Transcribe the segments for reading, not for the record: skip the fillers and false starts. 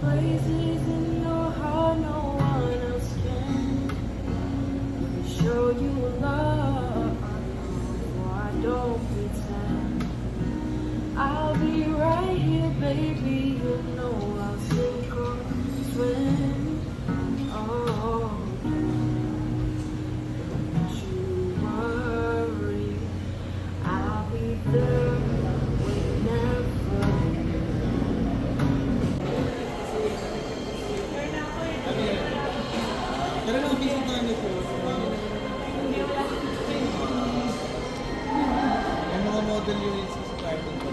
places in your heart no one else can. Show you love, for I don't pretend. I'll be right here, baby. You know I'll sink or swim. Oh, don't you worry, I'll be there whenever. Pero na-visit na niyo po. May mga model units sa garden po.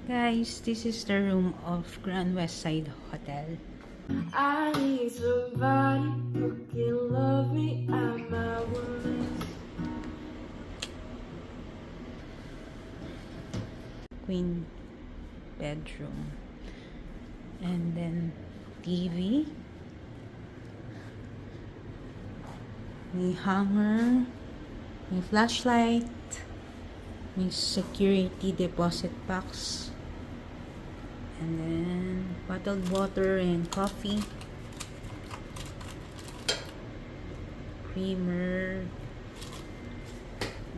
Guys, this is the room of Grand Westside Hotel. I need somebody who can love me at my worst. Queen bedroom. And then TV. May hanger. May flashlight. May security deposit box. And then bottled water and coffee. Creamer.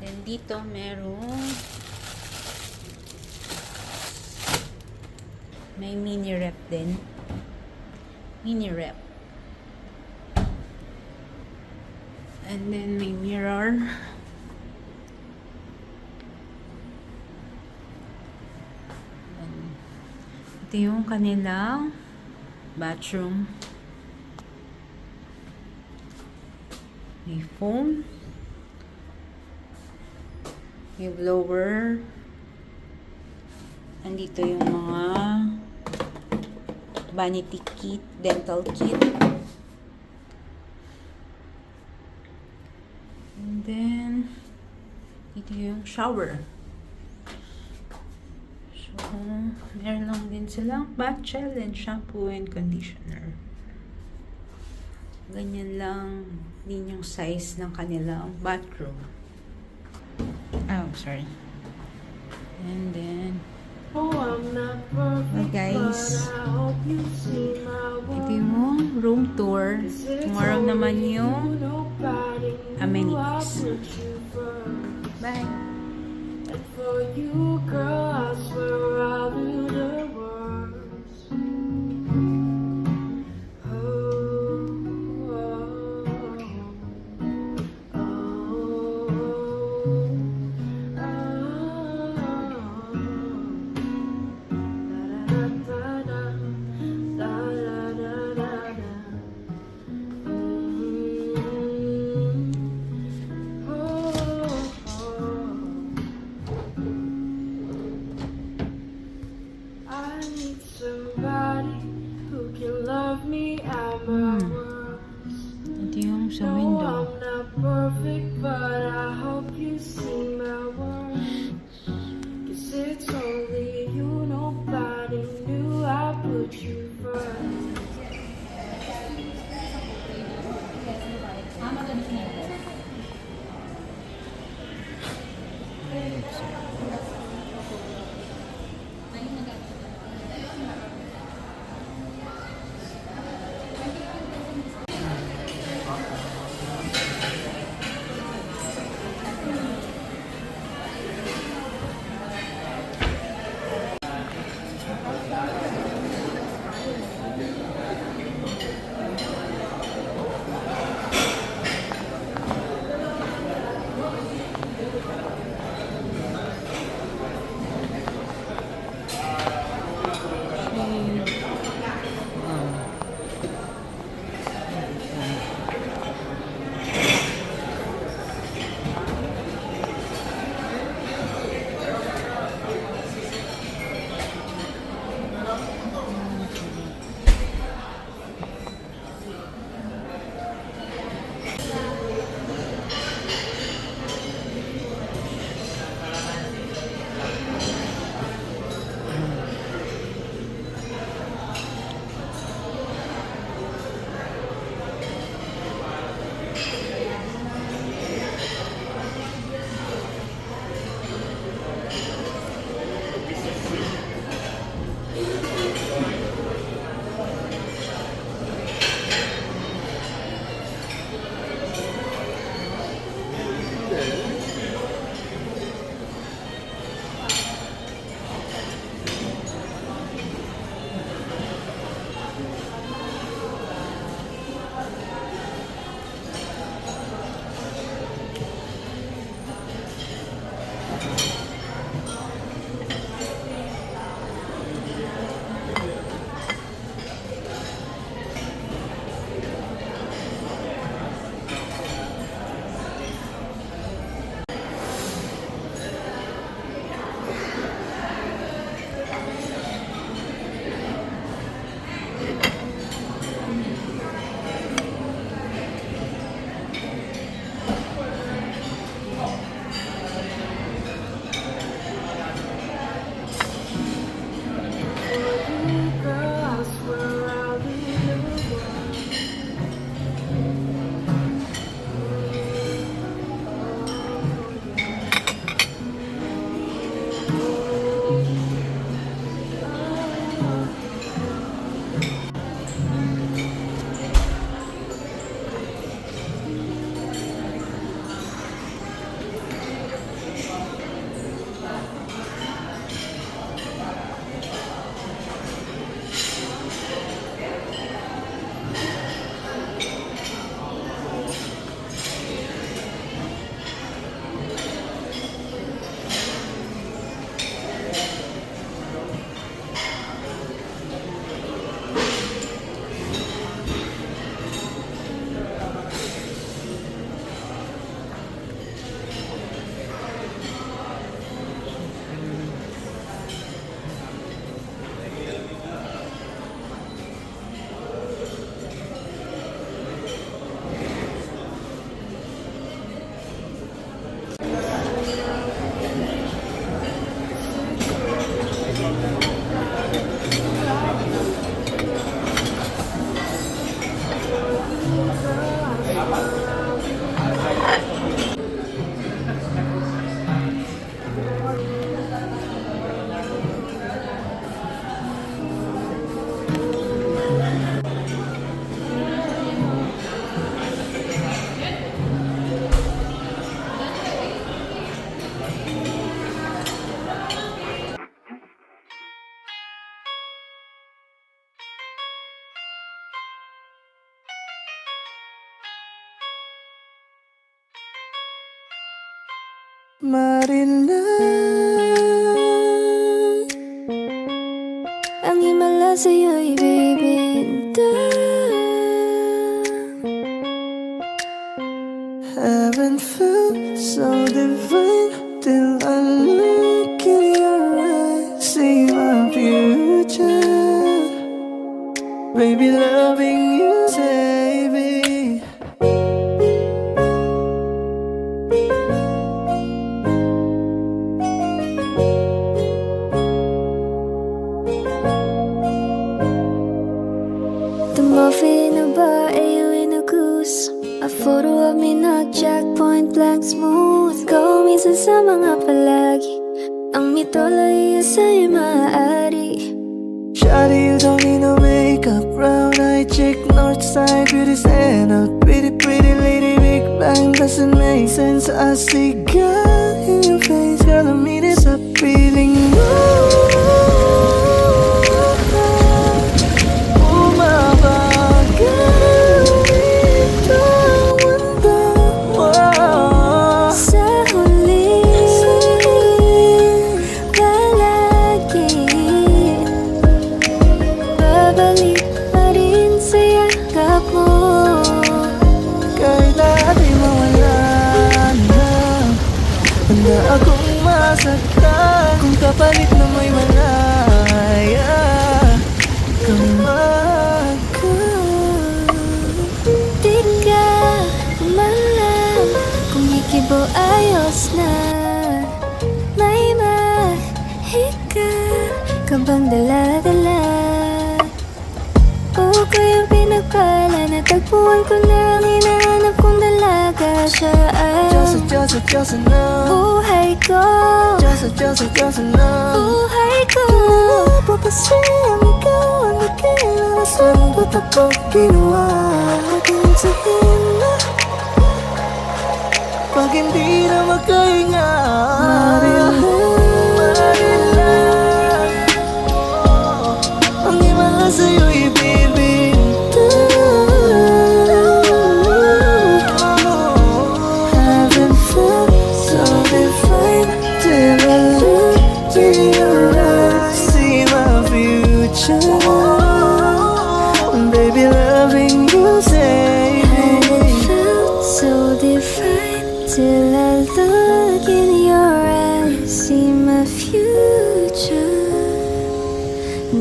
Then dito merong may mini rep din. Mini rep. And then may mirror. Ito yung kanilang bathroom. May phone. May blower. Andito yung mga vanity kit, dental kit. And then, dito yung shower. So, meron lang din silang bath gel and shampoo and conditioner. Ganyan lang din yung size ng kanilang bathroom. Oh, sorry. And then, Oh, I'm not perfect, guys, but I hope you see my ito yung room tour. Tomorrow naman yung amenities. Bye! And for you, girl, I swear I'll do the worst. Oh, oh, oh, I need somebody who can love me at my worst. Ito yung sa No, window. I'm not perfect, but I hope you see my worth. 'Cause it's only you, nobody knew I put you first. Girl, I swear I'll be the one. Marilang ang himala sa'yo'y bibintang. Haven't felt so divine till I look in your eyes. See my future, baby, loving you, baby. The muffin about you in a goose. A photo of me knockjack, point blank smooth. Go minsan sa mga palagi. Ang mituloy sa'yo maaari. Shawty, you don't need no makeup. Brown eye chick, north side, beauty stand out. Pretty, pretty lady, big bang doesn't make sense. I see God in your face, girl, I mean it's a feeling. Akong masaktan kung kapalit na may malaya kang magka. Di ka malam kung ikibo ayos na. May mahika ka bang dala-dala? O kayang pinagpala, natagpuan ko na ang hinahanap kong dalaga. Siya ay Diyos na buhay ko. Diyos na buhay ko. Napapasayang ikaw ang nagkailangan. Saan ba't ako ginawa? Huwag sabihin na pag hindi na magkahinga. Marilang ang himala sa'yo'y bibintang. Haven't felt so divine till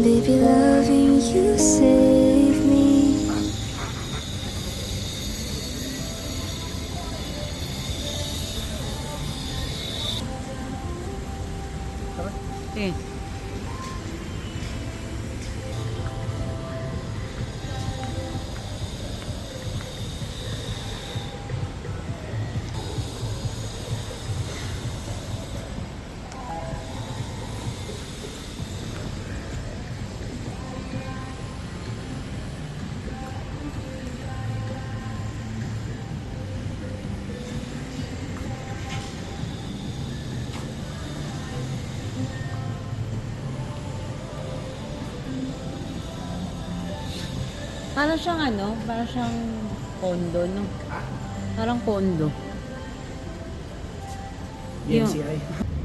Baby, loving you save me. Okay. Parang siyang ano, parang siyang condo, no? Parang condo. BNCI.